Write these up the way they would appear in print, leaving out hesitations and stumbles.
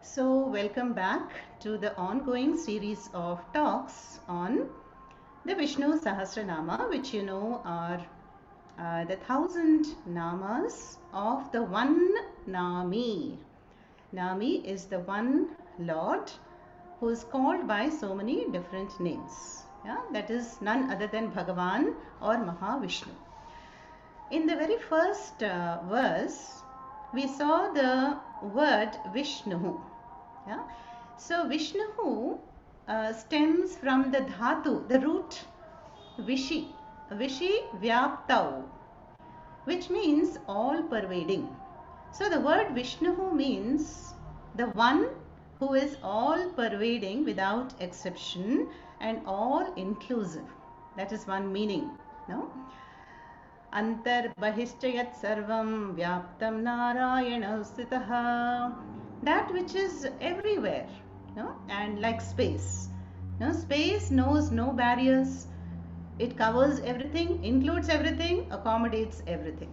Welcome back to the ongoing series of talks on the Vishnu Sahasranama, which you know are the 1,000 namas of the one Nami. Nami is the one Lord who is called by so many different names. Yeah? That is none other than Bhagavan or Mahavishnu. In the very first verse, we saw the word Vishnu. Yeah? So Vishnu stems from the dhatu, the root Vishi, Vishi Vyaptau, which means all pervading. So the word Vishnu means the one who is all pervading without exception and all inclusive. That is one meaning. No? Antarbahishchayat sarvam vyaptam narayana sthitah. That which is everywhere, no? And like space. No? Space knows no barriers. It covers everything, includes everything, accommodates everything.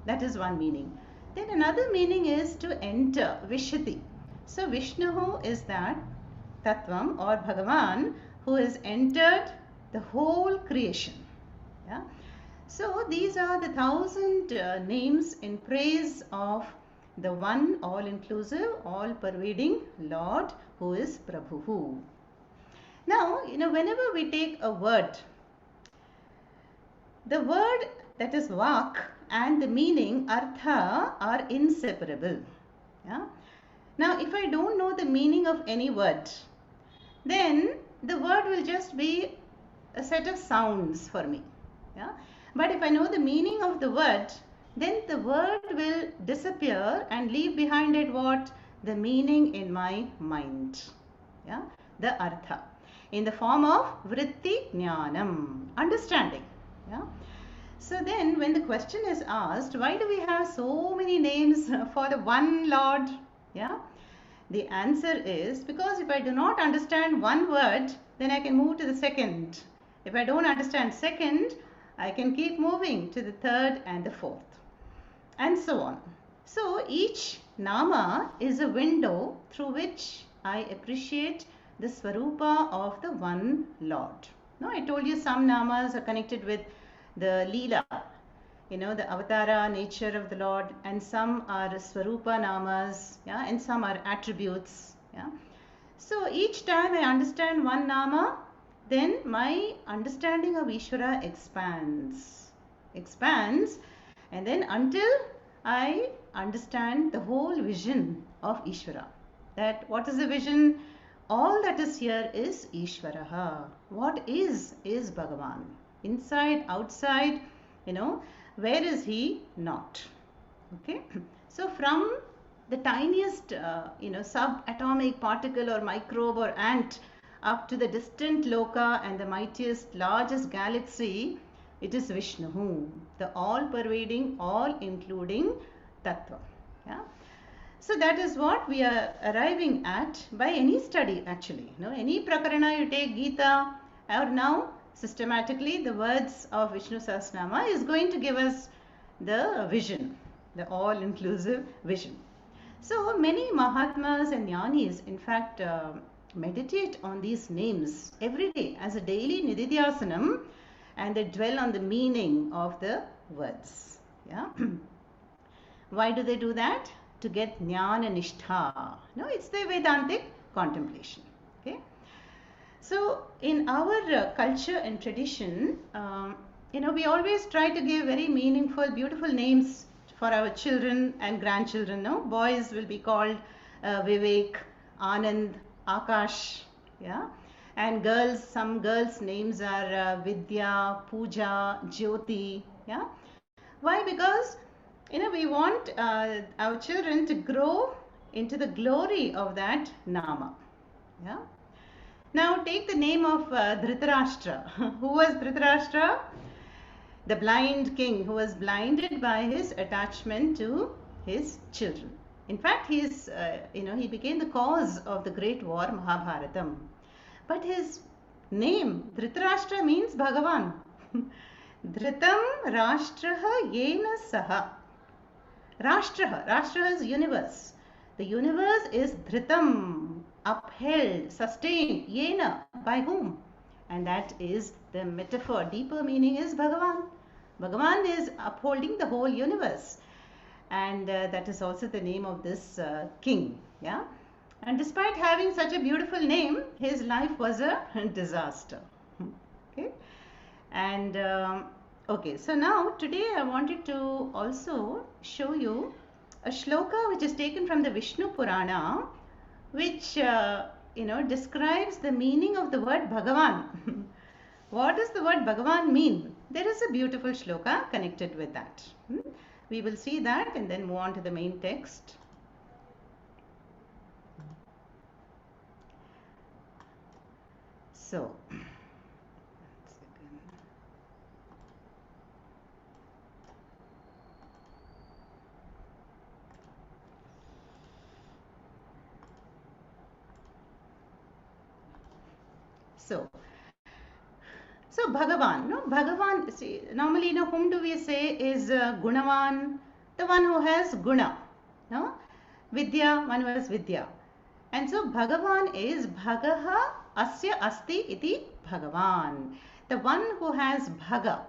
That is one meaning. Then another meaning is to enter, Vishati. So Vishnu is that Tattvam or Bhagavan who has entered the whole creation. Yeah? So these are the 1,000 names in praise of the one all-inclusive, all-pervading Lord who is Prabhu. Now, whenever we take a word, the word that is Vak and the meaning Artha are inseparable. Yeah? Now, if I don't know the meaning of any word, then the word will just be a set of sounds for me. Yeah? But if I know the meaning of the word, then the word will disappear and leave behind it what? The meaning in my mind. Yeah? The artha. In the form of vritti jnanam. Understanding. Yeah? So then when the question is asked, why do we have so many names for the one Lord? Yeah? The answer is because if I do not understand one word, then I can move to the second. If I don't understand second, I can keep moving to the third and the fourth, and so on. So each nama is a window through which I appreciate the Swarupa of the one Lord. No, I told you some namas are connected with the Leela, the avatara nature of the Lord, and some are Swarupa namas, yeah, and some are attributes. Yeah. So each time I understand one nama, then my understanding of Ishvara expands, and then until I understand the whole vision of Ishvara. That what is the vision? All that is here is Ishvaraha. What is Bhagavan. Inside, outside, where is he not? Okay. So from the tiniest, subatomic particle or microbe or ant up to the distant loka and the mightiest, largest galaxy, it is Vishnu, the all-pervading, all-including Tattva. Yeah? So that is what we are arriving at by any study actually. Any prakarana you take, Gita, or now systematically the words of Vishnu Sahasranama is going to give us the vision, the all-inclusive vision. So many Mahatmas and Jnanis, in fact, meditate on these names every day as a daily nididhyasanam, and they dwell on the meaning of the words. Yeah. Why do they do that? To get jnana nishtha. No, it's the Vedantic contemplation. Okay. So in our culture and tradition, we always try to give very meaningful, beautiful names for our children and grandchildren. No, boys will be called Vivek, Anand, Akash, yeah, and girls, some girls' names are Vidya, Pooja, Jyoti, yeah. Why? Because we want our children to grow into the glory of that nama, yeah. Now take the name of Dhritarashtra. Who was Dhritarashtra? The blind king who was blinded by his attachment to his children. In fact, he became the cause of the great war Mahabharatam. But his name, Dhritarashtra, means Bhagavan. Dhritam Rashtraha Yena Saha. Rashtraha is universe. The universe is dhritam, upheld, sustained. Yena, by whom? And that is the metaphor. Deeper meaning is Bhagavan. Bhagavan is upholding the whole universe. And that is also the name of this king. Yeah. And despite having such a beautiful name, his life was a disaster. Okay. And okay, so now today I wanted to also show you a shloka which is taken from the Vishnu Purana, which describes the meaning of the word Bhagavan. What does the word Bhagavan mean? There is a beautiful shloka connected with that. We will see that and then move on to the main text. So, So Bhagavan, no, Bhagavan, see, normally, whom do we say is Gunavan, the one who has Guna, no? Vidya, one who has Vidya. And so Bhagavan is Bhagaha Asya Asti Iti Bhagavan, the one who has Bhaga.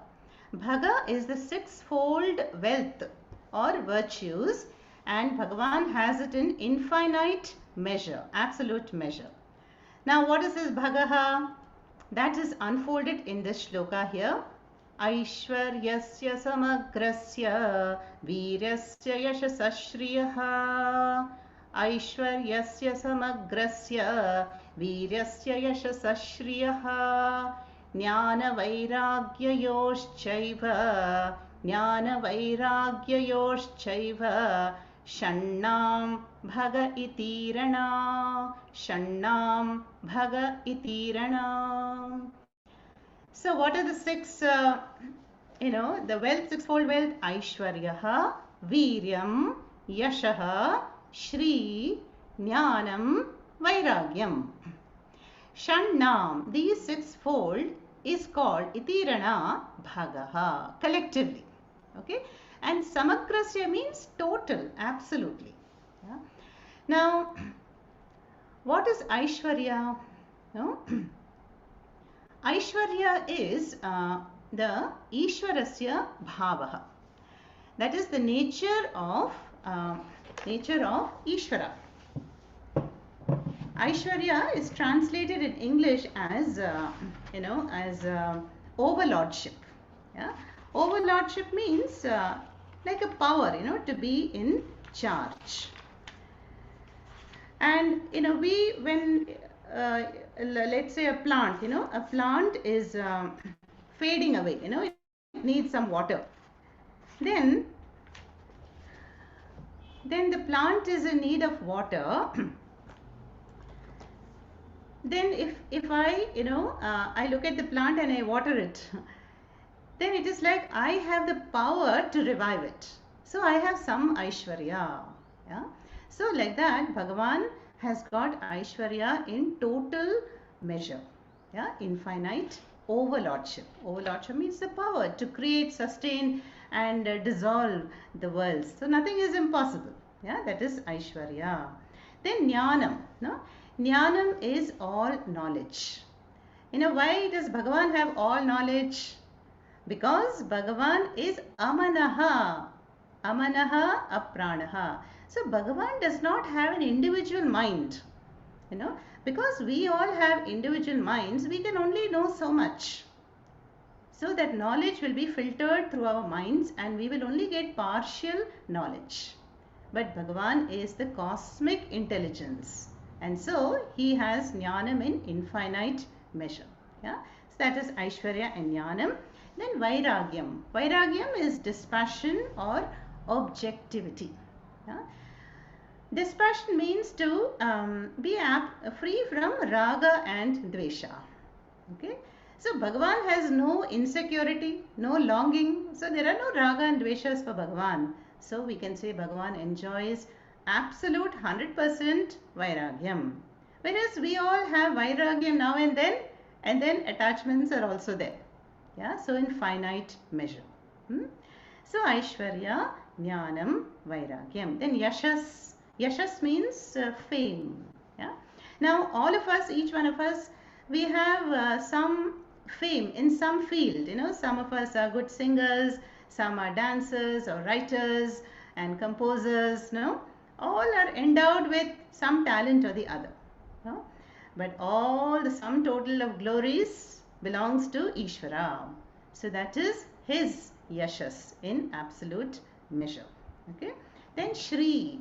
Bhaga is the sixfold wealth or virtues, and Bhagavan has it in infinite measure, absolute measure. Now, what is this Bhagaha? That is unfolded in this shloka here. Aishwaryasya samagrasya virasya yashasashriyaha. Aishwaryasya samagrasya virasya yashasashriyaha. Jnana vairagyayoshchaiva. Jnana vairagyayoshchaiva. Shannam bhaga itirana. Shannam bhaga itirana. So what are the six, the wealth, sixfold wealth? Aishwaryaha, Viryam, Yashaha, Shri, Jnanam, Vairagyam. Shannam, these sixfold is called Itirana Bhagaha, collectively. Okay? And Samagrasya means total, absolutely. Yeah? Now, what is Aishwarya? No? Aishwarya is the Ishwarasya Bhavaha. That is the nature of Ishvara. Aishwarya is translated in English as overlordship. Yeah? Overlordship means like a power, to be in charge. And when let's say a plant, a plant is fading away, it needs some water. Then the plant is in need of water. Then if I I look at the plant and I water it, then it is like I have the power to revive it. So I have some Aishwarya. Yeah. So like that, Bhagavan has got Aishwarya in total measure. Yeah, infinite overlordship. Overlordship means the power to create, sustain and dissolve the worlds. So nothing is impossible. Yeah, that is Aishwarya. Then Jnanam. No? Jnanam is all knowledge. Why does Bhagavan have all knowledge? Because Bhagavan is Amanaha. Amanaha Apranaha. So Bhagavan does not have an individual mind. Because we all have individual minds, we can only know so much. So that knowledge will be filtered through our minds and we will only get partial knowledge. But Bhagavan is the cosmic intelligence. And so he has Jnanam in infinite measure. Yeah? So that is Aishwarya and Jnanam. Then Vairagyam. Vairagyam is dispassion or objectivity. Yeah? Dispassion means to be free from raga and dvesha. Okay? So Bhagavan has no insecurity, no longing. So there are no raga and dveshas for Bhagavan. So we can say Bhagavan enjoys absolute 100% Vairagyam. Whereas we all have Vairagyam now and then attachments are also there. Yeah, so in finite measure. So Aishwarya, Jnanam, Vairagyam. Then Yashas. Yashas means fame. Yeah. Now, all of us, each one of us, we have some fame in some field. Some of us are good singers, some are dancers or writers and composers. No, all are endowed with some talent or the other. No? But all the sum total of glories belongs to Ishvara. So that is his yashas in absolute measure. Okay. Then Shri.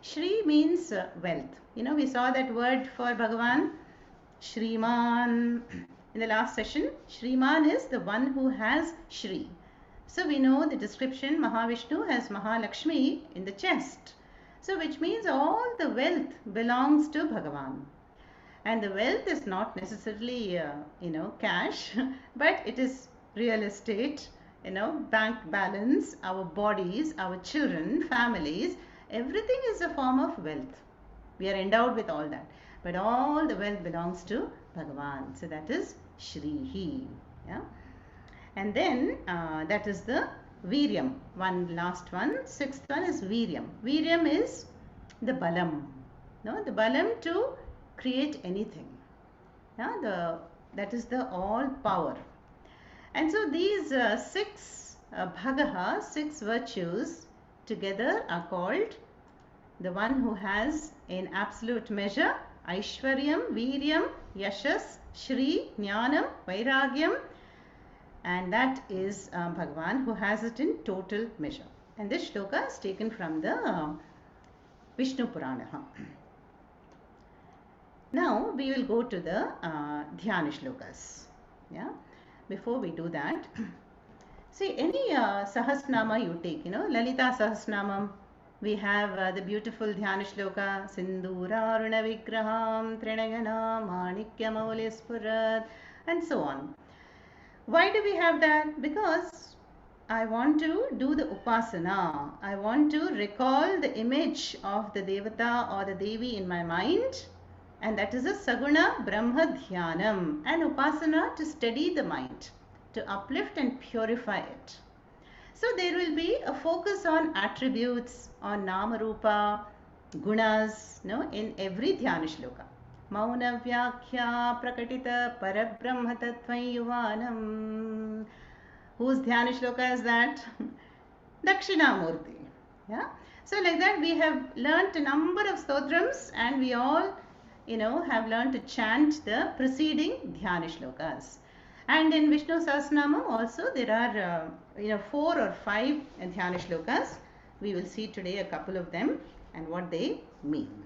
Shri means wealth. We saw that word for Bhagavan, Shriman, in the last session. Shriman is the one who has Shri. So we know the description, Mahavishnu has Mahalakshmi in the chest. So which means all the wealth belongs to Bhagavan. And the wealth is not necessarily, cash, but it is real estate, bank balance, our bodies, our children, families. Everything is a form of wealth. We are endowed with all that. But all the wealth belongs to Bhagavan. So that is Shrihi. Yeah. And then that is the Viryam. One last one. Sixth one is Viryam. Viryam is the Balam. No, the Balam to create anything. Yeah, that is the all power. And so these six bhagaha, six virtues together are called the one who has in absolute measure Aishwaryam, Viryam, Yashas, Shri, Jnanam, Vairagyam, and that is Bhagavan who has it in total measure. And this shloka is taken from the Vishnu Purana. Now we will go to the Dhyana shlokas. Yeah. Before we do that, see any Sahasranama you take, Lalita Sahasranamam, we have the beautiful Dhyana shloka, Sindhuraruna Vigraham, Trinagana, Manikya Maulispurat, and so on. Why do we have that? Because I want to do the upasana. I want to recall the image of the Devata or the Devi in my mind. And that is a Saguna Brahma Dhyanam, an upasana to steady the mind, to uplift and purify it. So there will be a focus on attributes, on Nama Rupa, Gunas, in every Dhyana shloka. Mauna Vyakhya Prakatita Parabrahma Tattvam Yuvanam. Whose Dhyana shloka is that? Dakshinamurti. Yeah. So like that we have learnt a number of stotrams and we all have learned to chant the preceding Dhyana shlokas. And in Vishnu Sahasranama also there are 4 or 5 Dhyana shlokas. We will see today a couple of them and what they mean.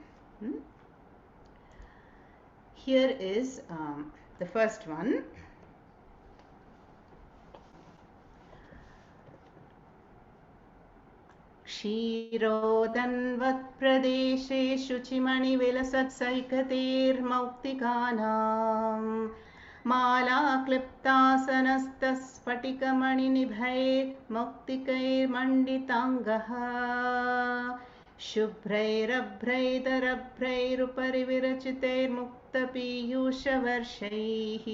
Here is the first one. क्षीरोदन्वत्प्रदेशे शुचिमणिविलसत्सैकतेर्मौक्तिकानां मालाक्लिप्तासनस्तस्फटिकमणिनिभैर्मौक्तिकैर्मण्डिताङ्गः शुभ्रैरभ्रैतरभ्रैरुपरि विरचितैर्मुक्तपीयूषवर्षैः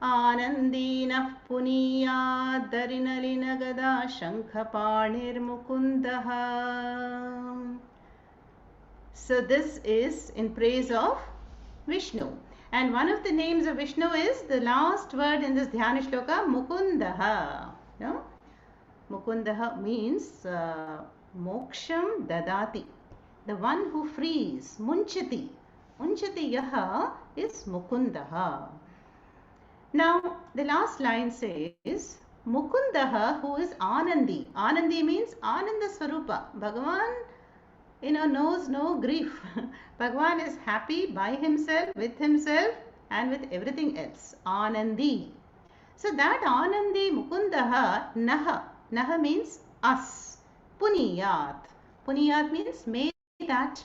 आनन्दीनः पुनीयादरिनलिनगदा शङ्खपाणिर्मुकुन्दः. So this is in praise of Vishnu. And one of the names of Vishnu is the last word in this Dhyana shloka, Mukundaha. Mukundaha means moksham dadati, the one who frees. Munchati. Munchati yaha is Mukundaha. Now, the last line says, Mukundaha, who is Anandi. Anandi means Ananda Swarupa. Bhagavan, knows no grief. Bhagavan is happy by himself, with himself, and with everything else. Anandi. So that Anandi Mukundaha, Naha. Naha means us. Puniyat. Puniyat means may that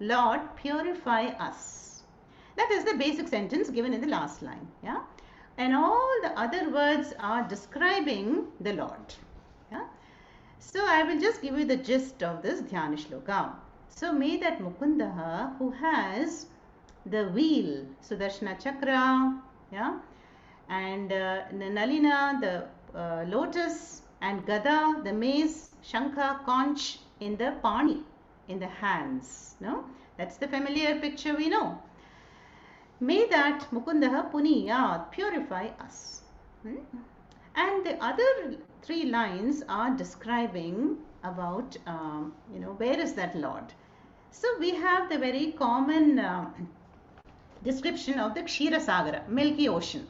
Lord purify us. That is the basic sentence given in the last line. Yeah. And all the other words are describing the Lord. Yeah? So I will just give you the gist of this Dhyana shloka. So may that Mukundaha, who has the wheel, Sudarshana Chakra, yeah, and Nalina, the lotus, and Gada, the mace, Shankha, conch in the Pani. in the hands. No? That's the familiar picture we know. May that Mukundaha Puniyat purify us. And the other three lines are describing about, where is that Lord? So we have the very common description of the Kshira Sagara, Milky Ocean.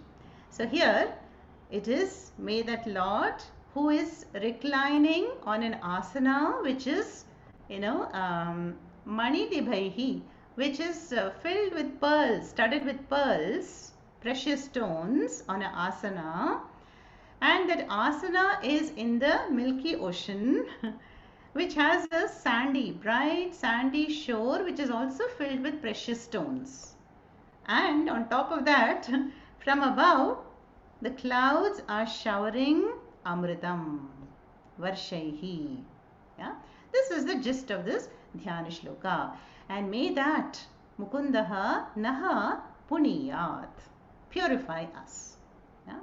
So here it is, may that Lord who is reclining on an asana, which is, Mani Dibhaihi, which is filled with pearls, studded with pearls, precious stones on an asana. And that asana is in the Milky Ocean, which has a sandy, bright sandy shore, which is also filled with precious stones. And on top of that, from above, the clouds are showering Amritam, Varshaihi. Yeah? This is the gist of this Dhyana Shloka. And may that Mukundaha Naha Puniyat purify us. Yeah?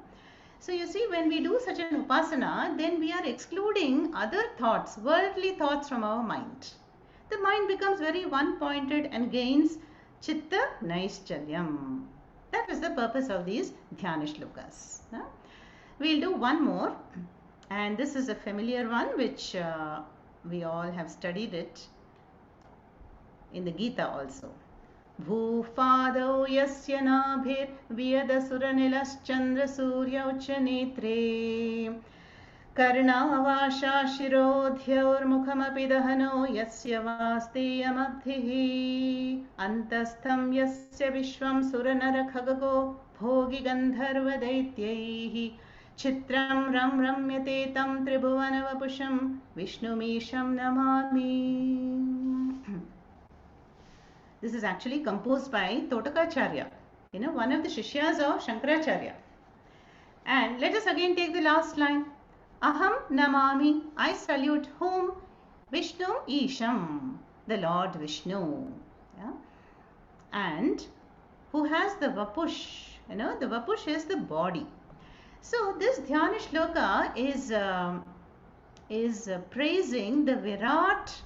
So you see, when we do such an upasana, then we are excluding other thoughts, worldly thoughts from our mind. The mind becomes very one-pointed and gains Chitta Naischalyam. That is the purpose of these Dhyana Shlokas. We'll do one more, and this is a familiar one which we all have studied it in the Gita also. Bhufadau yasya nabhir vyadasuranilashchandra suryaucha netre karnavasha shirodhyaur mukhamapi dahano yasya vasteyamabdhihi antastham yasya vishvam suranara khagago bhogi gandharva daityaihi chitram ram ramyate tam tribhuvana vapusham vishnumisham namami. This is actually composed by Totakacharya, one of the Shishyas of Shankaracharya. And let us again take the last line. Aham namami, I salute whom? Vishnu Isham, the Lord Vishnu. Yeah? And who has the Vapush? The Vapush is the body. So this Dhyana Shloka is praising the Virat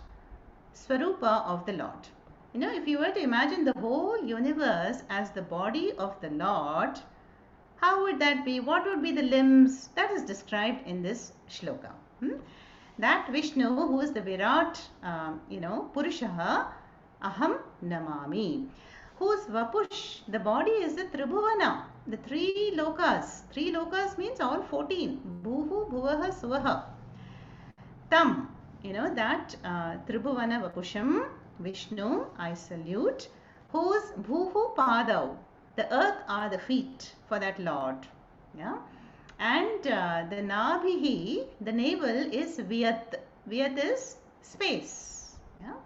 Swarupa of the Lord. If you were to imagine the whole universe as the body of the Lord, how would that be? What would be the limbs? That is described in this shloka. That Vishnu, who is the Virat, Purushaha, Aham Namami, whose Vapush, the body is the Tribhuvana, the three lokas. Three lokas means all 14. Bhuhu, Bhuvaha, Suvaha. Tam, that Tribhuvana Vapusham, Vishnu, I salute, whose Bhuhu Padav, the earth are the feet for that Lord. Yeah? And the Nabhihi, the navel is Vyat. Vyat is space. Yeah?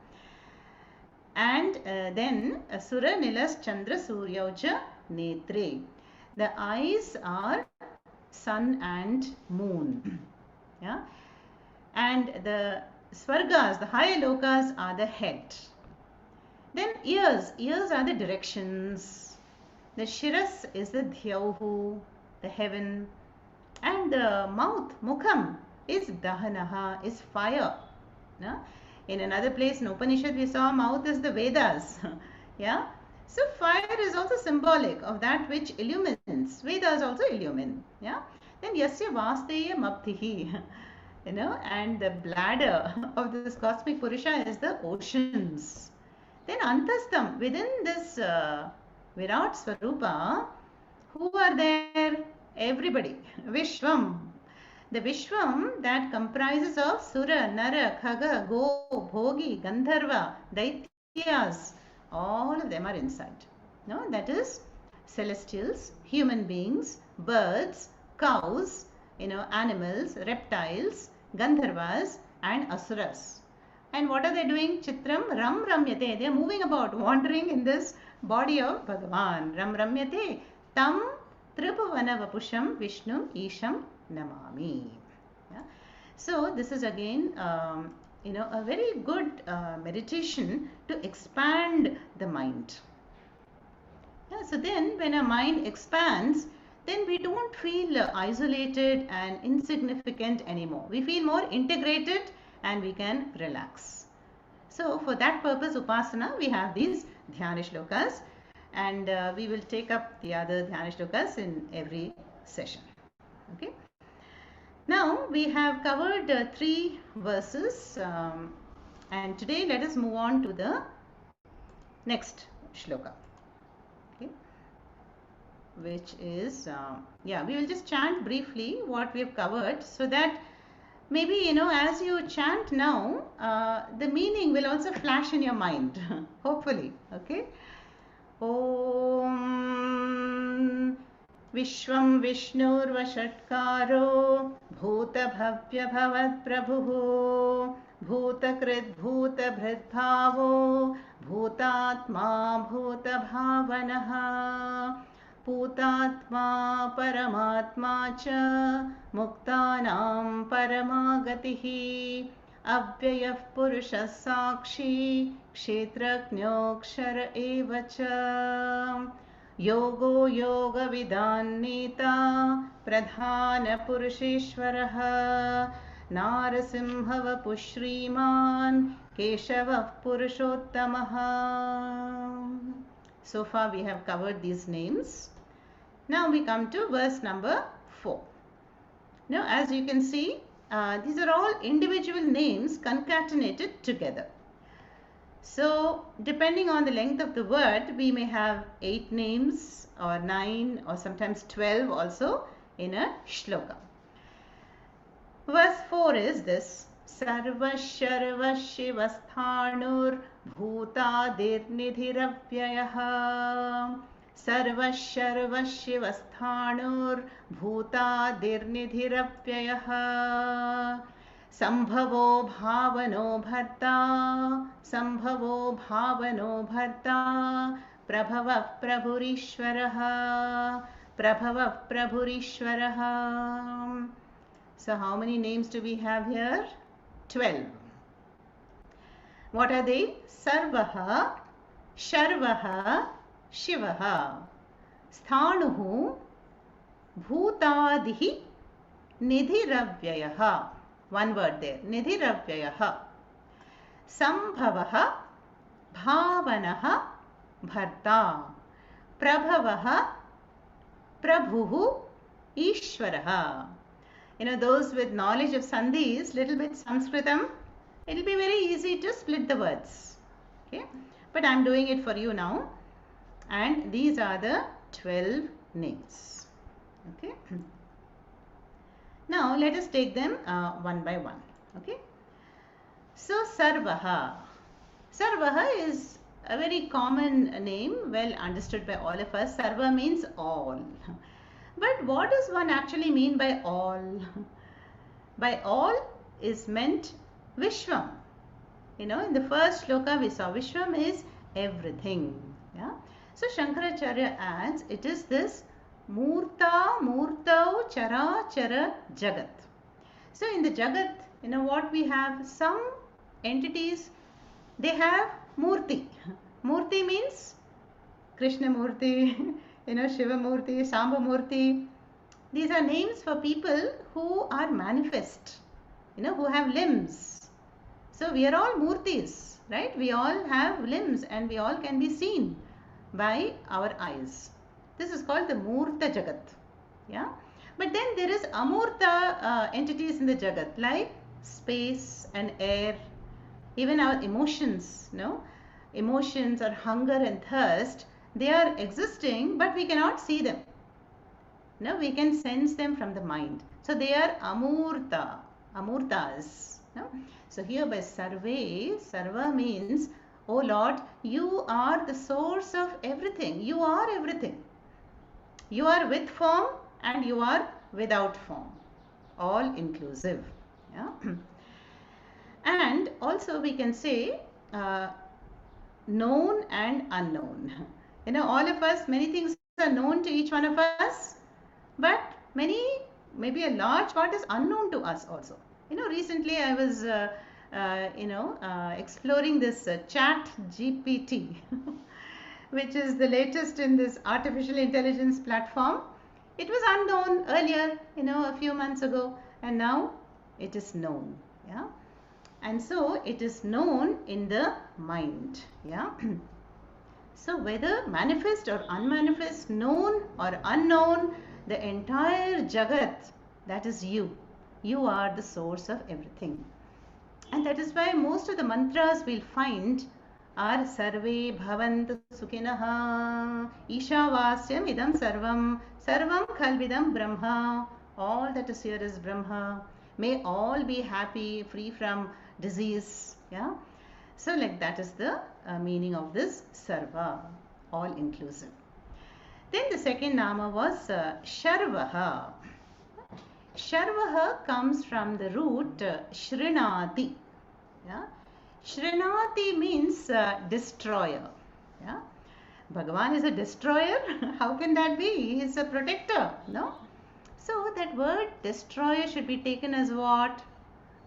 And then Asura Nilas Chandra Suryauja Netre. The eyes are sun and moon. Yeah? And the Swargas, the higher lokas, are the head. Then ears. Ears are the directions. The Shiras is the Dhyauhu, the heaven. And the mouth, Mukham, is Dahanaha, is fire. No? In another place in Upanishad, we saw mouth is the Vedas. Yeah? So fire is also symbolic of that which illumines. Vedas also illumine. Yeah? Then Yasya Vasteya Mabdhihi. And the bladder of this cosmic Purusha is the oceans. Then Antastam, within this Virat Swarupa, who are there? Everybody. Vishwam. The Vishwam that comprises of Sura, Nara, Khaga, Go, Bhogi, Gandharva, Daityas. All of them are inside. No, that is celestials, human beings, birds, cows, animals, reptiles, Gandharvas and Asuras. And what are they doing? Chitram Ram Ramyate. They are moving about, wandering in this body of Bhagavan. Ram Ramyate. Tam Tribhuvana Vapusham Vishnu Isham Namami. Yeah? So this is again a very good meditation to expand the mind. Yeah, so then when our mind expands, then we don't feel isolated and insignificant anymore. We feel more integrated and we can relax. So for that purpose, Upasana, we have these Dhyana Shlokas, and we will take up the other Dhyana Shlokas in every session. Okay. Now we have covered 3 verses, and today let us move on to the next shloka. Okay. Which is, we will just chant briefly what we have covered, so that maybe, as you chant now, the meaning will also flash in your mind, hopefully. Okay. Om Vishwam Vishnurvashatkaro Bhutabhavya Bhavat Prabhuः Bhutakrit Bhutabhritbhavo Bhutatma Bhutabhavanaha Bhutatma Paramatma Cha Muktanam Paramagatihi Avyayah Purushah Sakshi Kshetraknyokshara Evacha Yogo Yoga Vidanneta Pradhana Purusheshwaraha Narasimha Vapushriman Keshava Purushottamaha. So far we have covered these names. Now we come to verse number 4. Now as you can see, these are all individual names concatenated together. So depending on the length of the word, we may have 8 names or 9 or sometimes 12 also in a shloka. Verse 4 is this: Sarva Sharva Shivasthanur Bhutadir Nidhiravyayah. Sarva Sharva Shivasthanur Bhutadir Nidhiravyayah. Sambhavo bhavano bharta, sambhavo bhavano bharta, prabhava prabhurishwaraha, prabhava prabhurishwaraha. So how many names do we have here? 12. What are they? Sarvaha, Sharvaha, Shivaha, Sthanuhu, Bhutadihi, Nidhiravyayaha. One word there, Nidhiravyayaha. Sambhavaha, Bhavanaha, Bharta, Prabhavaha, Prabhuhu, Ishwaraha. Those with knowledge of Sandhis, little bit Sanskritam, it will be very easy to split the words. Okay, but I am doing it for you now. And these are the 12 names. Okay. Now let us take them one by one. Okay. So Sarvaha. Sarvaha is a very common name, well understood by all of us. Sarva means all. But what does one actually mean by all? By all is meant Vishwam. In the first shloka we saw Vishwam is everything. Yeah. So Shankaracharya adds, it is this Murta, Murtau, Chara, Chara, Jagat. So in the Jagat, what we have, some entities, they have Murti. Murti means Krishna Murti, Shiva Murti, Samba Murti. These are names for people who are manifest, who have limbs. So we are all Murtis, right? We all have limbs and we all can be seen by our eyes. This is called the Murta Jagat. Yeah. But then there is Amurta entities in the Jagat, like space and air, even our emotions, emotions or hunger and thirst, they are existing, but we cannot see them. We can sense them from the mind. So they are Amurta, Amurtas. So here by Sarve, Sarva means, oh Lord, you are the source of everything. You are everything. You are with form and you are without form. All inclusive. Yeah. And also we can say known and unknown. All of us, many things are known to each one of us, but maybe a large part is unknown to us also. Recently I was exploring this chat GPT which is the latest in this artificial intelligence platform. It was unknown earlier, a few months ago, and now it is known. Yeah. and so it is known in the mind. Yeah. So whether manifest or unmanifest, known or unknown, the entire Jagat, that is you. You are the source of everything. And that is why most of the mantras we'll find are Sarve Bhavantu Sukhinaha Ishavasyam Idam Sarvam Sarvam Khalvidam Brahma. All that is here is Brahma. May all be happy, free from disease. Yeah. So like that is the meaning of this Sarva, all inclusive. Then the second nama was Sharvaha. Sharvaha comes from the root Shrinati. Yeah? Shrinati means destroyer. Yeah? Bhagavan is a destroyer. How can that be? He is a protector. No? So that word destroyer should be taken as what?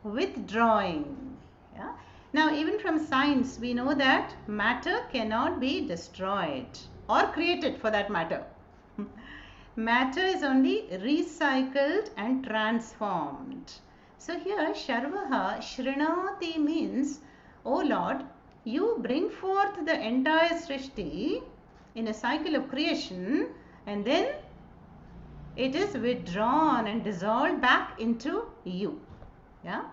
Withdrawing. Yeah? Now even from science we know that matter cannot be destroyed or created for that matter. Matter is only recycled and transformed. So here Sharvaha, Shrinati means, O Lord, you bring forth the entire Srishti in a cycle of creation and then it is withdrawn and dissolved back into you. Yeah.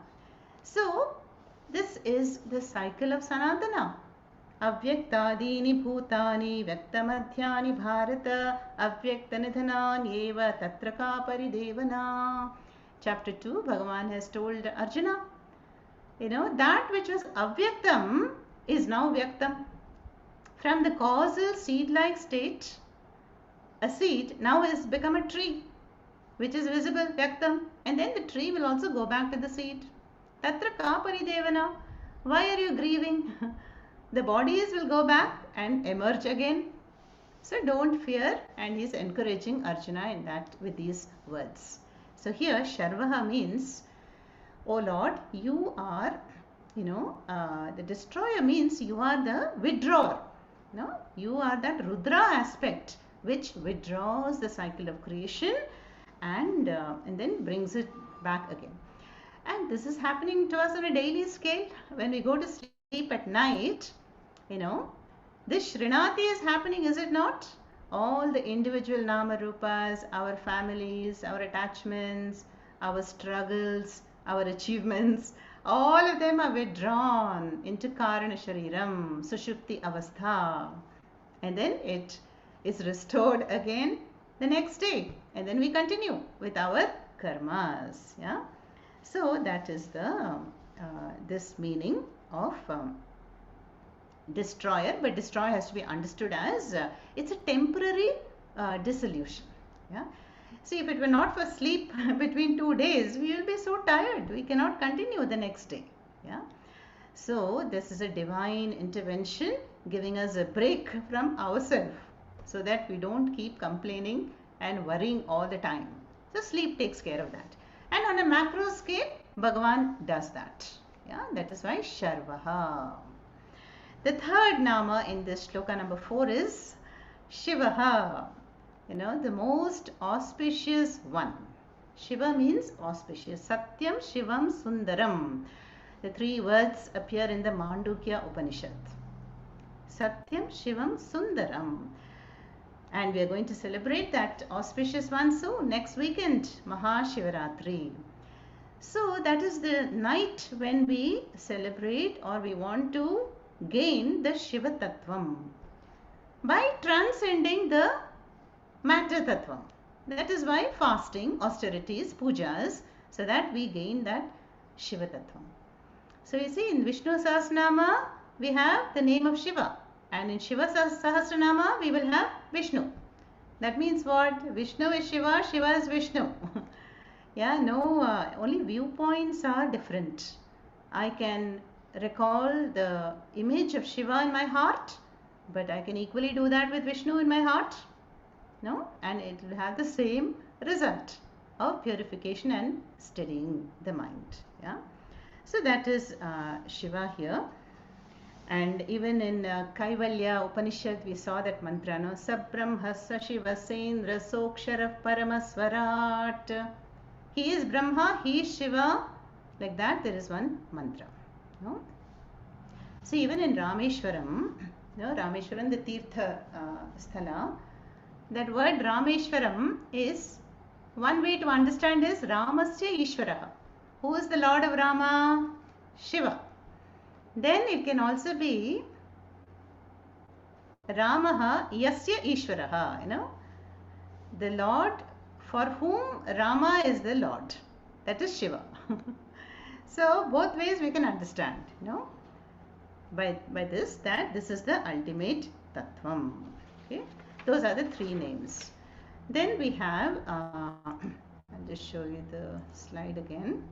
So this is the cycle of Sanatana. Avyaktadini bhutani vyaktamadhyani bharata avyaktanidhananyeva tatraka paridevana. Chapter 2, Bhagavan has told Arjuna, that which was avyaktam is now vyaktam. From the causal seed-like state, a seed now has become a tree, which is visible, vyaktam, and then the tree will also go back to the seed. Tatra ka paridevana. Why are you grieving? The bodies will go back and emerge again. So don't fear, and he is encouraging Arjuna in that with these words. So here Sharvaha means, O Lord, you are, the destroyer means you are the withdrawer. You are that Rudra aspect which withdraws the cycle of creation and then brings it back again. And this is happening to us on a daily scale. When we go to sleep at night, this Shrinati is happening, is it not? All the individual Nama Rupas, our families, our attachments, our struggles, our achievements, all of them are withdrawn into Karana Shariram, Sushupti Avastha. And then it is restored again the next day. And then we continue with our karmas. Yeah. So that is the this meaning of destroyer, but destroyer has to be understood as it's a temporary dissolution. Yeah. See, if it were not for sleep between 2 days, we will be so tired. We cannot continue the next day. Yeah. So this is a divine intervention giving us a break from ourselves so that we don't keep complaining and worrying all the time. So sleep takes care of that. And on a macro scale, Bhagavan does that. Yeah, that is why Sharvaha. The third nama in this shloka number 4 is Shivaha. The most auspicious one. Shiva means auspicious. Satyam, Shivam, Sundaram. The 3 words appear in the Mandukya Upanishad. Satyam, Shivam, Sundaram. And we are going to celebrate that auspicious one soon, next weekend, Mahashivaratri. So that is the night when we celebrate or we want to gain the Shiva Tattvam by transcending the matter Tattvam. That is why fasting, austerities, pujas, so that we gain that Shiva Tattvam. So you see, in Vishnu Sahasranama, we have the name of Shiva. And in Shiva Sahasranama, we will have Vishnu. That means what? Vishnu is Shiva, Shiva is Vishnu. Only viewpoints are different. I can recall the image of Shiva in my heart, but I can equally do that with Vishnu in my heart. And it will have the same result of purification and steadying the mind. Yeah. So that is Shiva here. And even in Kaivalya Upanishad, we saw that mantra, no? Sabrahmasa Shiva Sendra Sokshara Paramaswarat. He is Brahma, he is Shiva. Like that, there is one mantra. No? So even in Rameshwaram, Rameshwaram, the Tirtha Sthala, that word Rameshwaram is, one way to understand is Ramasya Ishvaraha. Who is the Lord of Rama? Shiva. Then it can also be Ramaha Yasya Ishvaraha, the Lord for whom Rama is the Lord. That is Shiva. So both ways we can understand, by this, that this is the ultimate Tattvam. Okay, those are the three names. Then we have, I'll just show you the slide again.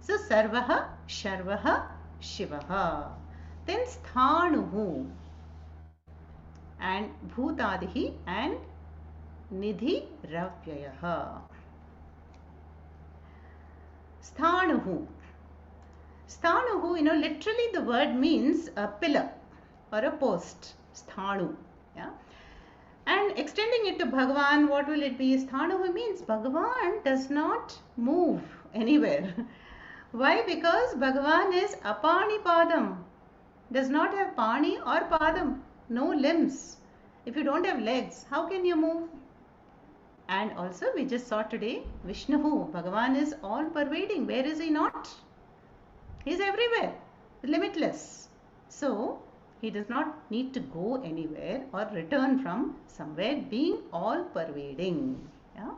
So Sarvaha, Sharvaha, Shivaha. Then Sthanuhu and Bhutadihi and Nidhi Ravyayaha. Sthanuhu. Sthanuhu, literally the word means a pillar or a post. Sthanu. Yeah. And extending it to Bhagavan, what will it be? Sthanuhu means Bhagavan does not move anywhere. Why? Because Bhagavan is apani padam. Does not have pani or padam. No limbs. If you don't have legs, how can you move? And also we just saw today Vishnu. Bhagavan is all pervading. Where is he not? He is everywhere, limitless. So he does not need to go anywhere or return from somewhere, being all pervading. Yeah?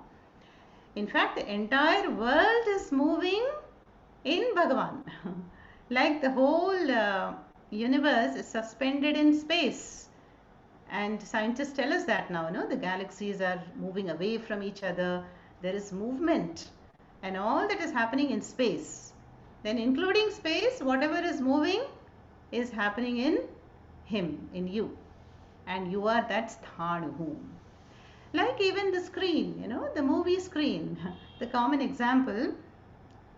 In fact, the entire world is moving in Bhagavan. Like the whole universe is suspended in space. And scientists tell us that now, the galaxies are moving away from each other. There is movement and all that is happening in space. Then including space, whatever is moving is happening in him, in you. And you are that Sthanuhu. Like even the screen, the movie screen. The common example,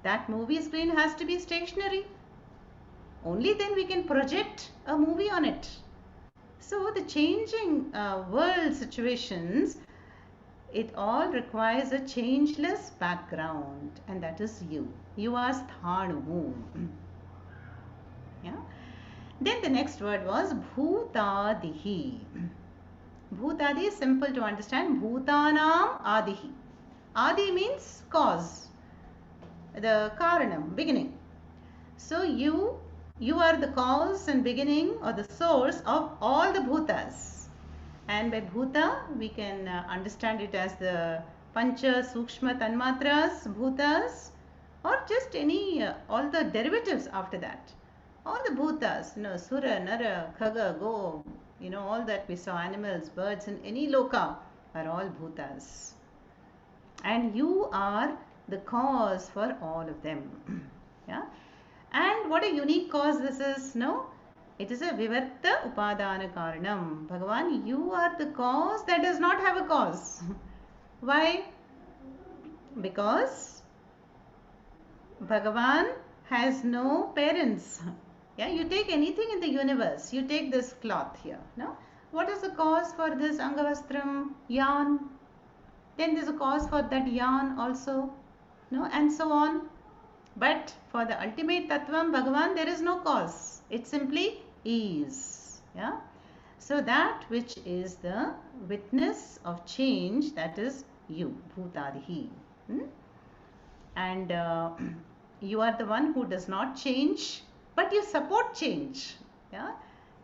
that movie screen has to be stationary. Only then we can project a movie on it. So the changing world situations, it all requires a changeless background, and that is you. You are Sthanuhu. Yeah. Then the next word was Bhutadihi. Bhutadi is simple to understand. Bhutanam Adihi. Adi means cause, the Karanam, beginning. So you are the cause and beginning or the source of all the bhutas. And by bhuta, we can understand it as the pancha, sukshma, tanmatras, bhutas, or just any, all the derivatives after that. All the bhutas, sura, nara, khaga, go, all that we saw, animals, birds, in any loka are all bhutas. And you are the cause for all of them. Yeah. And what a unique cause this is, no? It is a vivarta upadana karanam. Bhagavan, you are the cause that does not have a cause. Why? Because Bhagavan has no parents. Yeah, you take anything in the universe. You take this cloth here, no? What is the cause for this angavastram? Yarn. Then there's a cause for that yarn also, no? And so on. But for the ultimate Tattvam, Bhagavan, there is no cause. It simply is. Yeah. So that which is the witness of change, that is you, Bhutadihi. And you are the one who does not change, but you support change. Yeah.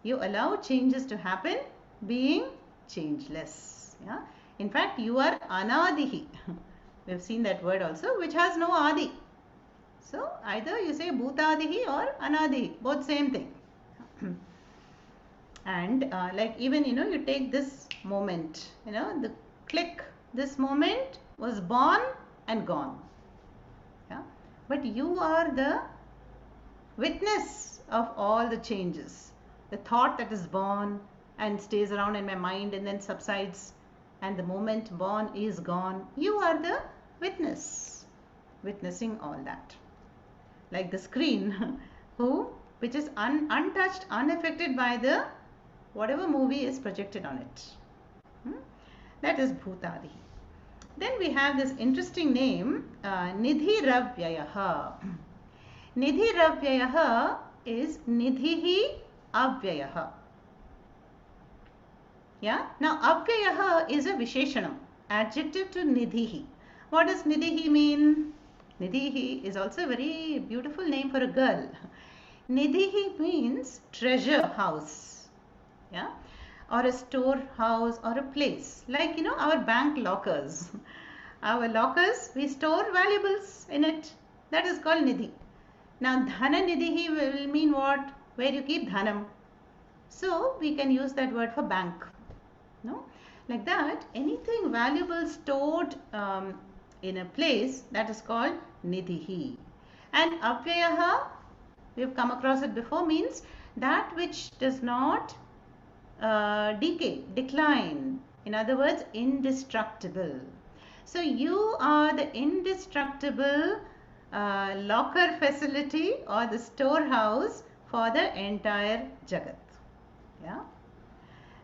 You allow changes to happen, being changeless. Yeah. In fact, you are Anadihi. We have seen that word also, which has no Adi. So either you say Bhutadihi or Anadihi, both same thing. And like even, you take this moment, the click, this moment was born and gone. Yeah? But you are the witness of all the changes. The thought that is born and stays around in my mind and then subsides, and the moment born is gone. You are the witness, witnessing all that. Like the screen, which is untouched, unaffected by the whatever movie is projected on it. That is Bhutadi. Then we have this interesting name, Nidhi Ravyayaha. Nidhiravyayah is Nidhihi Avyayah. Yeah. Now, Avyayah is a Visheshanam, adjective to Nidhihi. What does Nidhihi mean? Nidhihi is also a very beautiful name for a girl. Nidhihi means treasure house. Yeah. Or a storehouse or a place. Like, our bank lockers. Our lockers, we store valuables in it. That is called Nidhi. Now, Dhana Nidhihi will mean what? Where you keep Dhanam. So, we can use that word for bank. No? Like that, anything valuable stored in a place, that is called Nidhihi. And Avyayaha, we have come across it before, means that which does not decay, decline. In other words, indestructible. So you are the indestructible locker facility or the storehouse for the entire Jagat. Yeah.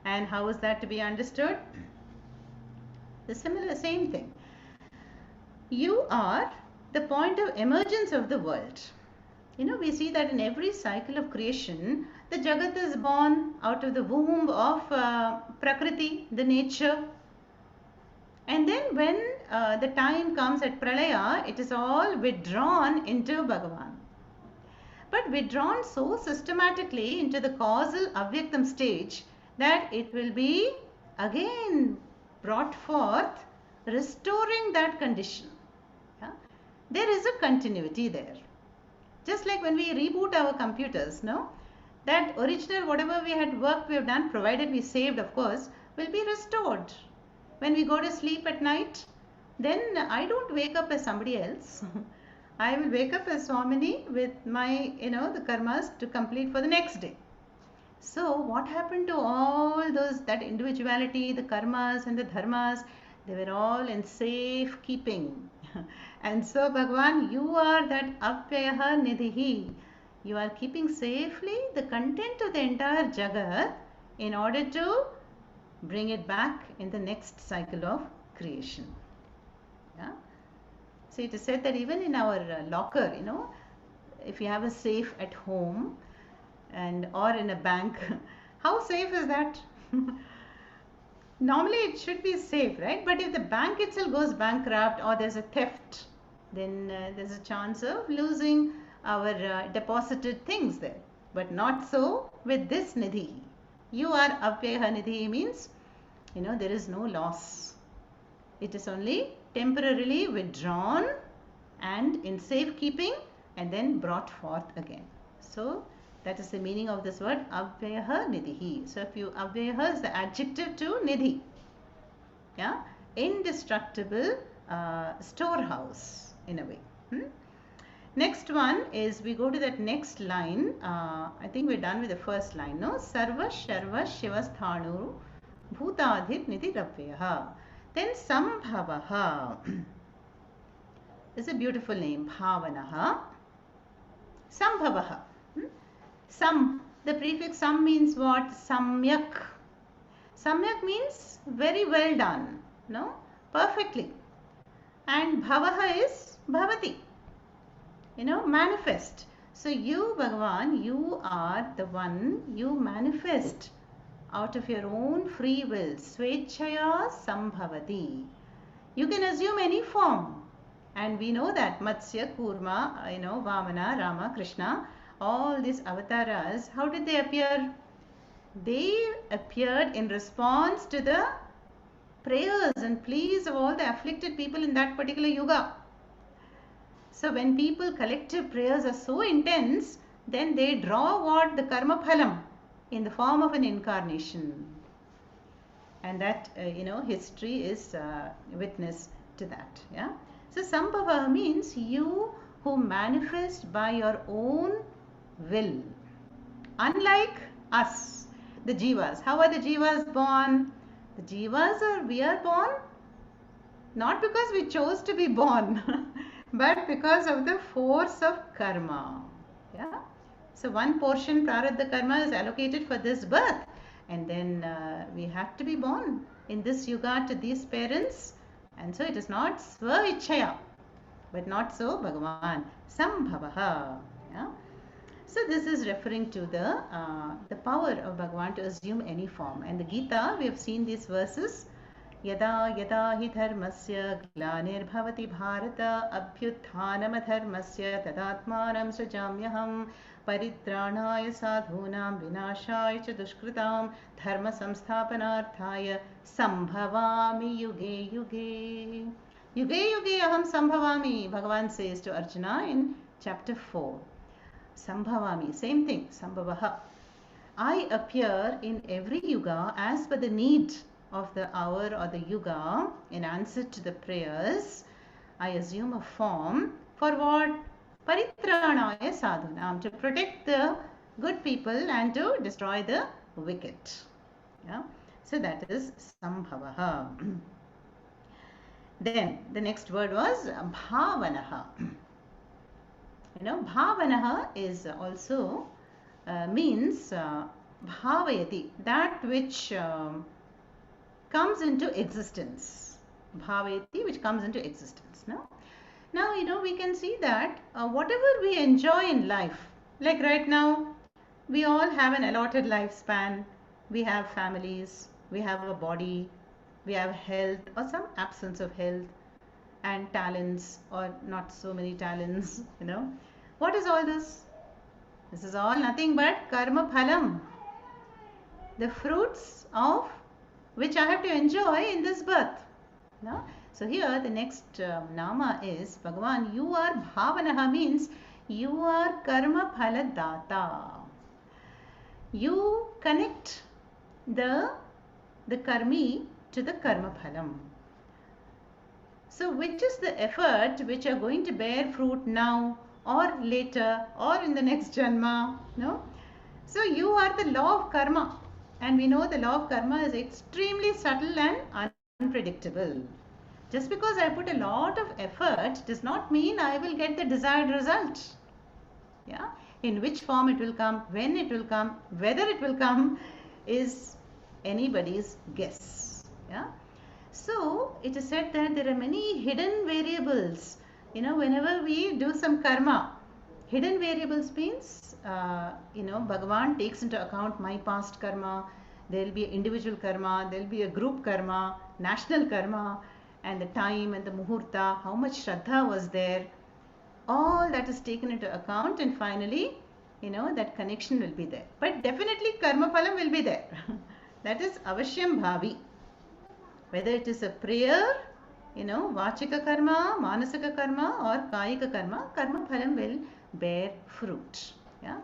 And how is that to be understood? The same thing. You are the point of emergence of the world. We see that in every cycle of creation, the Jagat is born out of the womb of Prakriti, the nature. And then when the time comes at Pralaya, it is all withdrawn into Bhagavan. But withdrawn so systematically into the causal Avyaktam stage that it will be again brought forth, restoring that condition. Yeah? There is a continuity there. Just like when we reboot our computers, no? That original, whatever we had worked, we have done, provided we saved, of course, will be restored. When we go to sleep at night, then I don't wake up as somebody else. I will wake up as Swamini with my, the karmas to complete for the next day. So what happened to all those, that individuality, the karmas and the dharmas? They were all in safe keeping. And so Bhagavan, you are that Avyayaha Nidhihi. You are keeping safely the content of the entire Jagat in order to bring it back in the next cycle of creation. Yeah. So it is said that even in our locker, if you have a safe at home and or in a bank, how safe is that? Normally it should be safe, right? But if the bank itself goes bankrupt or there's a theft, then there's a chance of losing our deposited things there. But not so with this Nidhi. You are Avyayaha Nidhi means, there is no loss. It is only temporarily withdrawn and in safekeeping and then brought forth again. So that is the meaning of this word Avyayaha Nidhihi. So if you Avyayaha is the adjective to Nidhi. Yeah, indestructible storehouse in a way. Next one is, we go to that next line. I think we're done with the first line. No, Sarva Sharva Shivasthanu Bhutadhip Nidhi Ravyaha. Then Sambhavaha is a beautiful name. Bhavanaha. Sambhavaha. Sam. The prefix sam means what? Samyak. Samyak means very well done. No? Perfectly. And bhavaha is bhavati. Manifest. So you, Bhagavan, you are the one, you manifest out of your own free will. Swechaya sambhavati. You can assume any form. And we know that Matsya, Kurma, Vamana, Rama, Krishna, all these avatars, how did they appear? They appeared in response to the prayers and pleas of all the afflicted people in that particular yuga. So when people collective prayers are so intense, then they draw what? The karma phalam in the form of an incarnation. And that, history is witness to that. Yeah. So Sambhava means you who manifest by your own will. Unlike us, the jivas. How are the jivas born? The jivas we are born not because we chose to be born, but because of the force of karma. Yeah. So one portion prarabdha karma is allocated for this birth, and then we have to be born in this yuga to these parents, and so it is not sva ichchaya, but not so Bhagavan. Sambhavaha. Yeah. So this is referring to the power of Bhagavan to assume any form. And the Gita, we have seen these verses. Yada yada hi dharmasya glanirбhavati bharata abhyutthanamadharmasya tadatmanam srijamyaham paritranaya sadhunam vinashaya cha dushkritam dharma samsthapanarthaya sambhavami yuge yuge. Yuge yuge aham sambhavami, Bhagavan says to Arjuna in chapter 4. Sambhavami, same thing, Sambhavaha. I appear in every yuga as per the need of the hour or the yuga. In answer to the prayers, I assume a form for what? Paritranaya sadhunam, to protect the good people and to destroy the wicked. Yeah? So that is Sambhavaha. Then the next word was Bhavanaha. Bhavanaha is also means bhavayati, that which comes into existence. Bhavayati, which comes into existence. Now, we can see that whatever we enjoy in life, like right now, we all have an allotted lifespan. We have families, we have a body, we have health or some absence of health, and talents or not so many talents. What is all this? This is all nothing but karma phalam, the fruits of which I have to enjoy in this birth. So here the next nama is Bhagavan, you are bhavanaha, means you are karma phala data. You connect the karmi to the karma phalam. So which is the effort which are going to bear fruit now or later or in the next janma? So you are the law of karma, and we know the law of karma is extremely subtle and unpredictable. Just because I put a lot of effort does not mean I will get the desired result. Yeah, in which form it will come, when it will come, whether it will come is anybody's guess. Yeah. So it is said that there are many hidden variables. Whenever we do some karma, hidden variables means, Bhagavan takes into account my past karma. There will be individual karma, there will be a group karma, national karma, and the time and the muhurta, how much shraddha was there. All that is taken into account, and finally, that connection will be there. But definitely karma phalam will be there. That is avashyam bhavi. Whether it is a prayer, vachika karma, manasika karma or kayika karma, karma phalam will bear fruit. Yeah?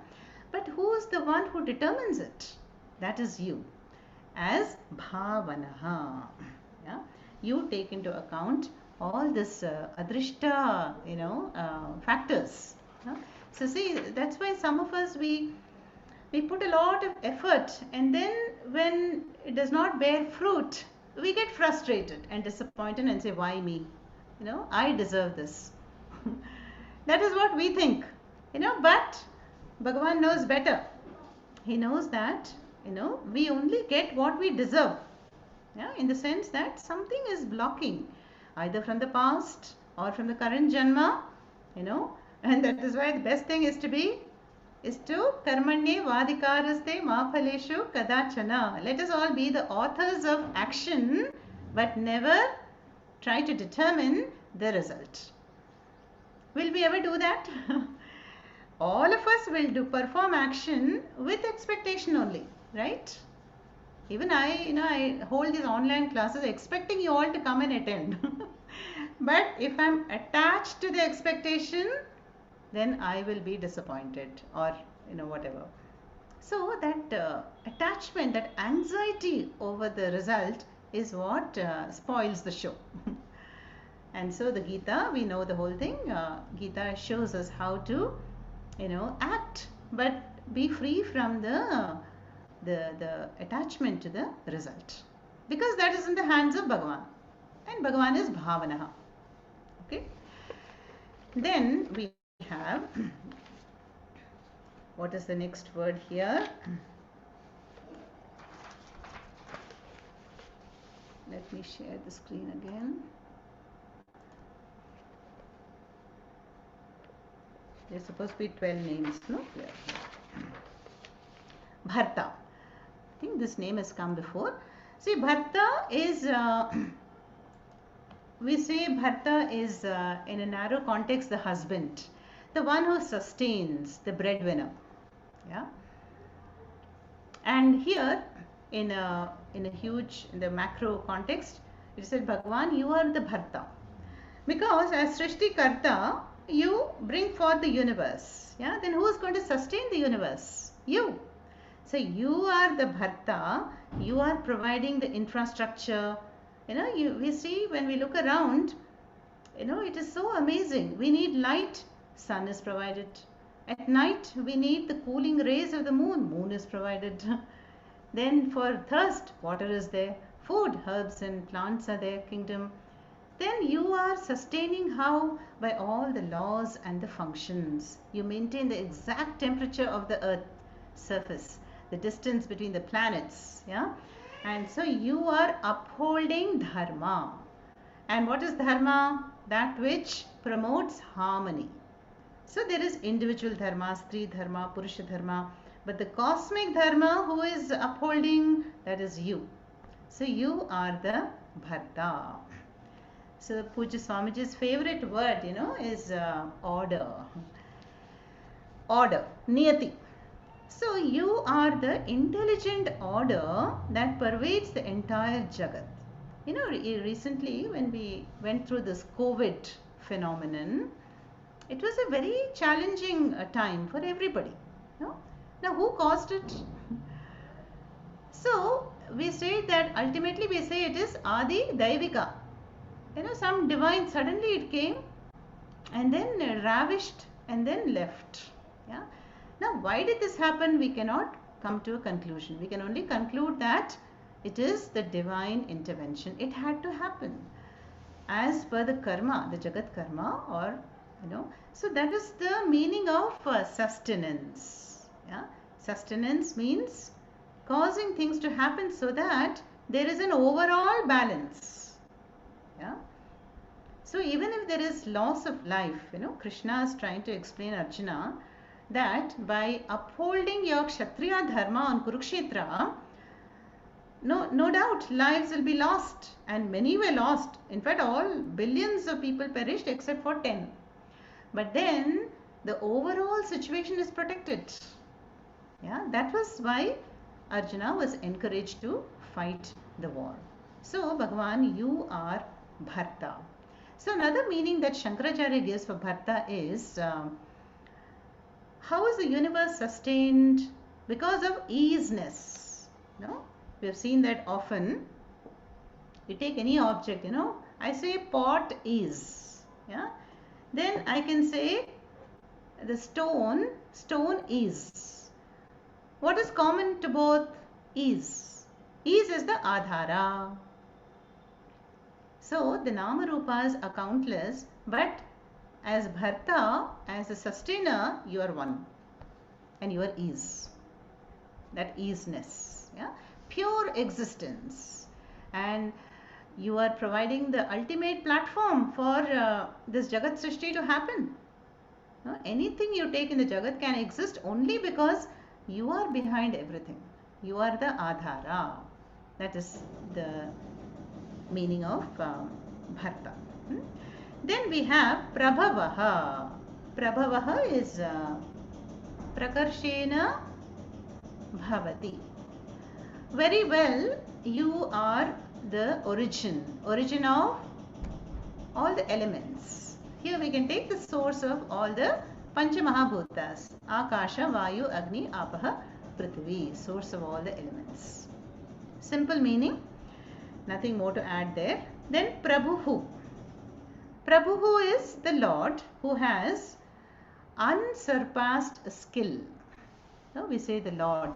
But who is the one who determines it? That is you. As bhavanaha. Yeah? You take into account all this adrishta, factors. Yeah? So see, that's why some of us, we put a lot of effort, and then when it does not bear fruit, we get frustrated and disappointed and say, why me? I deserve this. That is what we think. But Bhagavan knows better. He knows that, we only get what we deserve. Yeah, in the sense that something is blocking, either from the past or from the current janma, and that is why the best thing is to karmanye vadikaraste ma phaleshu kadachana. Let us all be the authors of action, but never try to determine the result. Will we ever do that? All of us will perform action with expectation only, right? Even I hold these online classes expecting you all to come and attend. But if I'm attached to the expectation, then I will be disappointed or whatever. So that attachment, that anxiety over the result is what spoils the show. And so the Gita, we know the whole thing. Gita shows us how to act, but be free from the attachment to the result, because that is in the hands of Bhagavan, and Bhagavan is bhavanaha. Okay. Then we have, what is the next word here? Let me share the screen again. There's supposed to be 12 names, no? Yeah. Bharta. I think this name has come before. See, Bharta is, we say Bharta is, in a narrow context, the husband, the one who sustains, the breadwinner. Yeah. And here, in the macro context, it said, Bhagwan, you are the Bharta. Because as Srishti Karta, you bring forth the universe. Yeah. Then who is going to sustain the universe? You. So you are the Bharta. You are providing the infrastructure. You know, we see when we look around, you know, it is so amazing. We need light, sun is provided. At night, we need the cooling rays of the moon, moon is provided. Then for thirst, water is there. Food, herbs and plants are there, kingdom. Then you are sustaining how? By all the laws and the functions. You maintain the exact temperature of the earth surface, the distance between the planets. Yeah. And so you are upholding dharma. And what is dharma? That which promotes harmony. So there is individual dharma, Stri dharma, Purusha dharma. But the cosmic dharma who is upholding, that is you. So you are the Bharta. So Pujya Swamiji's favorite word, you know, is order. Order, niyati. So you are the intelligent order that pervades the entire Jagat. You know, recently when we went through this COVID phenomenon, it was a very challenging time for everybody. No? Now, who caused it? So, we say that ultimately we say it is Adi Daivika. You know, some divine, suddenly it came and then ravished and then left. Yeah. Now, why did this happen? We cannot come to a conclusion. We can only conclude that it is the divine intervention. It had to happen as per the karma, the Jagat karma, or you know. So that is the meaning of sustenance. Yeah, sustenance means causing things to happen so that there is an overall balance. Yeah. So even if there is loss of life, you know, Krishna is trying to explain Arjuna that by upholding your Kshatriya dharma on Kurukshetra, no doubt lives will be lost, and many were lost. In fact, all billions of people perished except for 10. But then the overall situation is protected. Yeah, that was why Arjuna was encouraged to fight the war. So Bhagavan, you are Bharta. So another meaning that Shankaracharya gives for Bharta is how is the universe sustained? Because of easiness. No? We have seen that often. You take any object, you know, I say pot is. Yeah. Then I can say the stone is. What is common to both? Is. Is the adhara. So the nama rupas are countless, but as Bharta, as a sustainer, you are one. And you are ease. That easiness. Yeah? Pure existence. And you are providing the ultimate platform for this Jagat Srishti to happen. No? Anything you take in the Jagat can exist only because you are behind everything. You are the Adhara. That is the meaning of Bharta. Then we have Prabhavaha. Prabhavaha is Prakarshena Bhavati. Very well, you are the origin of all the elements. Here we can take the source of all the Pancha Mahabhutas. Akasha, Vayu, Agni, Apaha, Prithvi. Source of all the elements. Simple meaning. Nothing more to add there. Then Prabhuhu. Prabhuhu is the Lord who has unsurpassed skill. No, we say the Lord.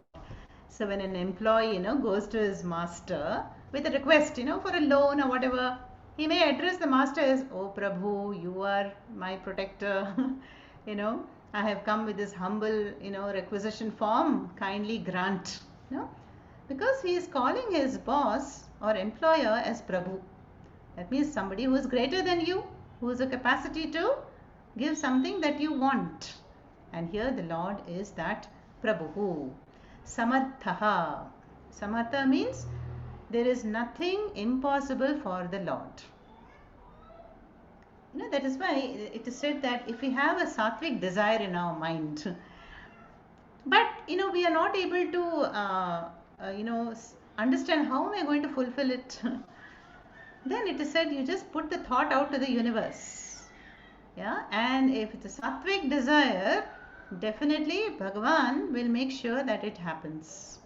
So when an employee, you know, goes to his master with a request, you know, for a loan or whatever, he may address the master as, "Oh Prabhu, you are my protector. You know, I have come with this humble, you know, requisition form. Kindly grant." No, because he is calling his boss or employer as Prabhu. That means somebody who is greater than you, who has a capacity to give something that you want. And here the Lord is that Prabhu. Samarthaha. Samartha means there is nothing impossible for the Lord. That is why it is said that if we have a sattvic desire in our mind, but we are not able to understand how am I going to fulfill it, then it is said you just put the thought out to the universe. And if it's a sattvic desire, definitely Bhagavan will make sure that it happens.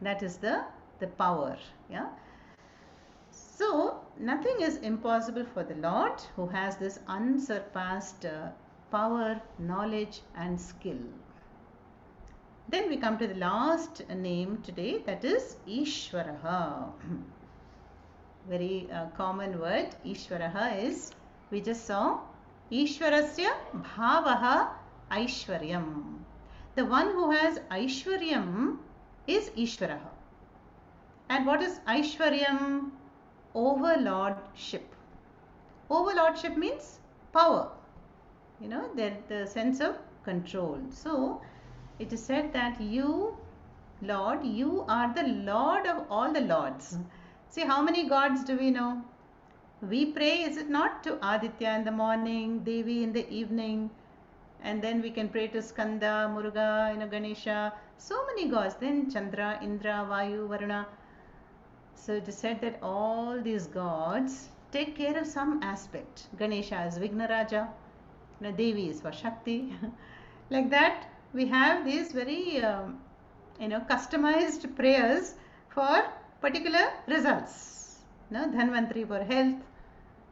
That is the power. So nothing is impossible for the Lord, who has this unsurpassed power, knowledge and skill. Then we come to the last name today, that is Ishvaraha. Very common word. Ishvaraha is, we just saw, Ishvarasya bhavaha Aishwaryam. The one who has Aishwaryam is Ishvaraha. And what is Aishwaryam? Overlordship. Overlordship means power. The sense of control. So it is said that you, Lord, you are the Lord of all the lords. See, how many gods do we know? We pray, is it not, to Aditya in the morning, Devi in the evening, and then we can pray to Skanda, Muruga, Ganesha, so many gods. Then Chandra, Indra, Vayu, Varuna. So it is said that all these gods take care of some aspect. Ganesha is Vignaraja, Devi is for Shakti. Like that, we have these very customized prayers for particular results. Dhanvantri for health,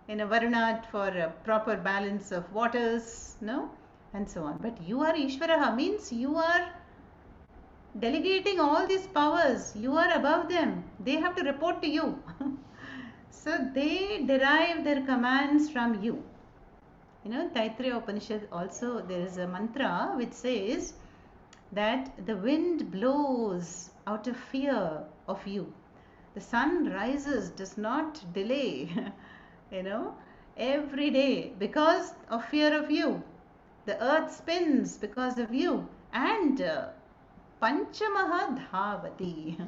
Varuna for proper balance of waters, and so on. But you are Ishvaraha, means you are delegating all these powers. You are above them. They have to report to you. So they derive their commands from you. Taittiriya Upanishad also, there is a mantra which says that the wind blows out of fear of you. The sun rises, does not delay, every day because of fear of you. The earth spins because of you. And Panchamaha Dhavati.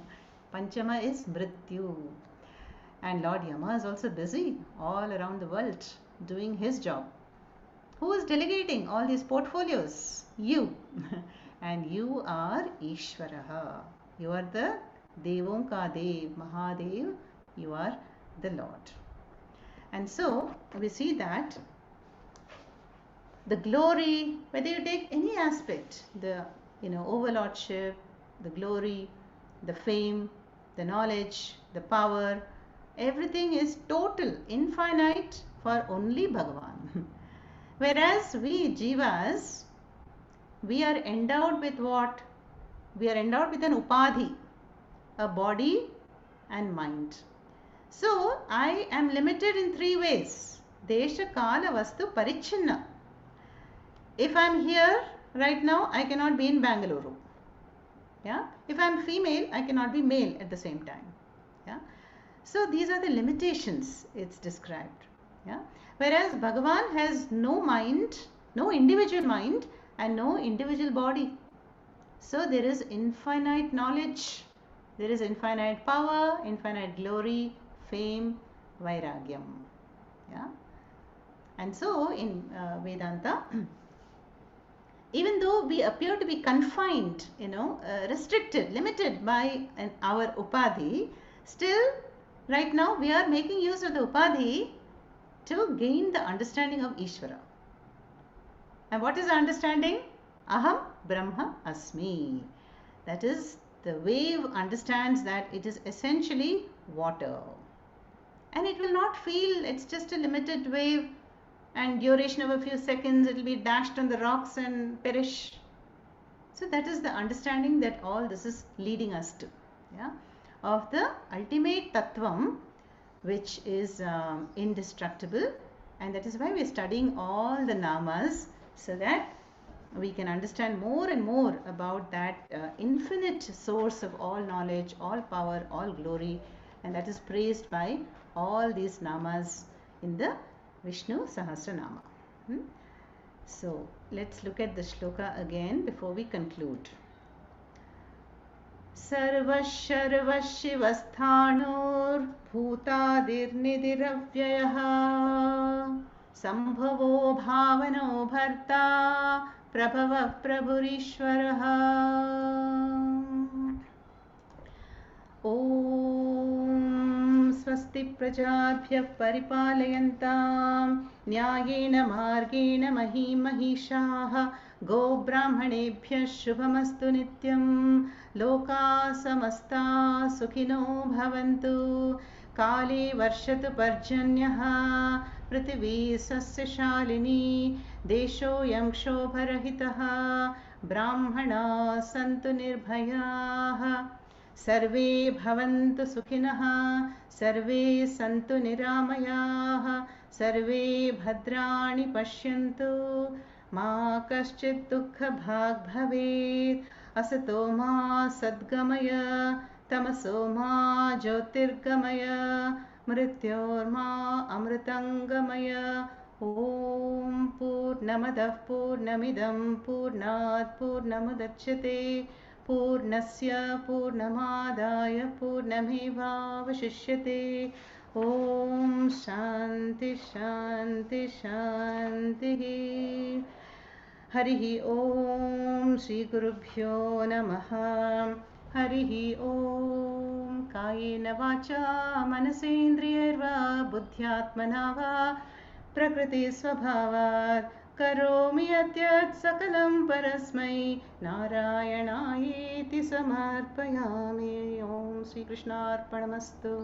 Panchama is Mrityu. And Lord Yama is also busy all around the world doing his job. Who is delegating all these portfolios? You. And you are Ishvaraha. You are the Devonka Dev, Mahadev. You are the Lord. And so we see that the glory, whether you take any aspect, the overlordship, the glory, the fame, the knowledge, the power, everything is total, infinite for only Bhagavan. Whereas we jivas, we are endowed with what? We are endowed with an upadhi, a body and mind. So I am limited in three ways. Desha, Kala, Vastu, Parichinna. If I am here right now, I cannot be in Bangalore. If I am female, I cannot be male at the same time. So these are the limitations it's described. Whereas Bhagavan has no mind, no individual mind and no individual body. So there is infinite knowledge, there is infinite power, infinite glory, fame, vairagyam. And so in Vedanta, even though we appear to be confined, restricted, limited by our upadhi, still right now we are making use of the upadhi to gain the understanding of Ishvara. And what is the understanding? Aham Brahma Asmi. That is, the wave understands that it is essentially water. And it will not feel it's just a limited wave and duration of a few seconds, it will be dashed on the rocks and perish. So that is the understanding that all this is leading us to. Of the ultimate Tattvam, which is indestructible. And that is why we are studying all the namas, so that we can understand more and more about that infinite source of all knowledge, all power, all glory, and that is praised by all these namas in the Vishnu Sahasranama. So let's look at the shloka again before we conclude. सर्वशिवस्थाणुर्भूतादिर्निधिरव्ययः सम्भवो भावनो भर्ता प्रभवः प्रभुरीश्वरः ॐ स्वस्ति प्रजाभ्यः परिपालयन्तां न्यायेन मार्गेण महीं महिषाः गोब्राह्मणेभ्यः शुभमस्तु नित्यं लोकाः समस्ताः सुखिनो भवन्तु काले वर्षतु पर्जन्यः पृथिवी सस्यशालिनी देशोऽयं क्षोभरहितः ब्राह्मणाः सन्तु निर्भयाः सर्वे भवन्तु सुखिनः सर्वे सन्तु निरामयाः सर्वे भद्राणि पश्यन्तु मा कश्चित् दुःखभाग् भवेत् असतो मा सद्गमय तमसो मा ज्योतिर्गमय मृत्योर्मा अमृतङ्गमय ॐ पूर्णमदः पूर्णमिदं पूर्णात् पूर्णमुदच्यते पूर्णस्य पूर्णमादाय पूर्णमेवावशिष्यते ॐ शान्ति शान्ति शान्तिः हरिः ॐ श्रीगुरुभ्यो नमः हरिः ॐ कायेन वाचा मनसेन्द्रियैर्वा बुद्ध्यात्मना वा प्रकृतिस्वभावात् करोमि यद्यत् सकलं परस्मै नारायणायेति समर्पयामि। ॐ श्रीकृष्णार्पणमस्तु।